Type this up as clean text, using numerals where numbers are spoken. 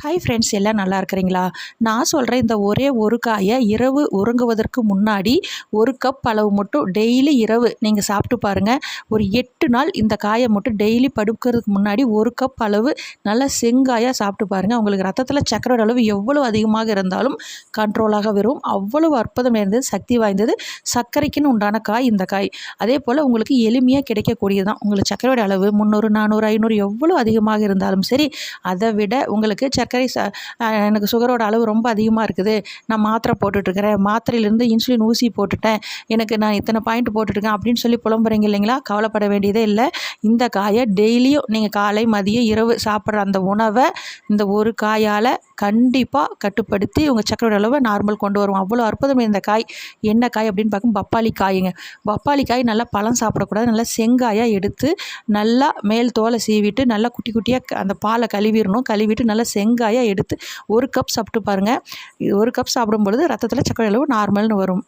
Hi friends, எல்லாம் நல்லா இருக்கிறீங்களா? நான் சொல்கிறேன், இந்த ஒரே ஒரு காயை இரவு உறங்குவதற்கு முன்னாடி 1 கப் அளவு மட்டும் டெய்லி இரவு நீங்கள் சாப்பிட்டு பாருங்கள். ஒரு 8 நாள் இந்த காயை மட்டும் டெய்லி படுக்கிறதுக்கு முன்னாடி 1 கப் அளவு நல்லா செங்காயாக சாப்பிட்டு பாருங்கள். உங்களுக்கு ரத்தத்தில் சர்க்கரையோட அளவு எவ்வளோ அதிகமாக இருந்தாலும் கண்ட்ரோலாக வரும். அவ்வளவு அற்புதம் நிறைந்தது, சக்தி வாய்ந்தது. சர்க்கரைக்குன்னு உண்டான காய் இந்த காய். அதே போல் உங்களுக்கு எளிமையாக கிடைக்கக்கூடியது தான். உங்களுக்கு சர்க்கரையோட அளவு 300, 400, 500 எவ்வளோ அதிகமாக இருந்தாலும் சரி, அதை விட உங்களுக்கு எனக்கு சுகரோட அளவு ரொம்ப அதிகமாக இருக்குது, நான் மாத்திரை போட்டுட்ருக்கிறேன், மாத்திரையிலேருந்து இன்சுலின் ஊசி போட்டுட்டேன், நான் இத்தனை பாயிண்ட் போட்டுட்ருக்கேன் அப்படின்னு சொல்லி புலம்புறீங்க இல்லைங்களா? கவலைப்பட வேண்டியதே இல்லை. இந்த காயை டெய்லியும் நீங்கள் காலை, மதியம், இரவு சாப்பிட்ற அந்த உணவை இந்த ஒரு காயால் கண்டிப்பாக கட்டுப்படுத்தி உங்கள் சர்க்கரையோட அளவை நார்மல் கொண்டு வரும். அவ்வளோ அற்புதம் இந்த காய். என்ன காய் அப்படின்னு பார்க்கும், பப்பாளி காய்ங்க. பப்பாளி காய் நல்லா பழம் சாப்பிடக்கூடாது, நல்லா செங்காயாக எடுத்து நல்லா மேல் தோலை சீவிட்டு நல்லா குட்டி குட்டியாக அந்த பாலை கழுவிட்டு நல்லா செங்காயாக எடுத்து 1 கப் சாப்பிட்டு பாருங்கள். 1 கப் சாப்பிடும் பொழுது ரத்தத்தில் சர்க்கரை அளவு நார்மல்னு வரும்.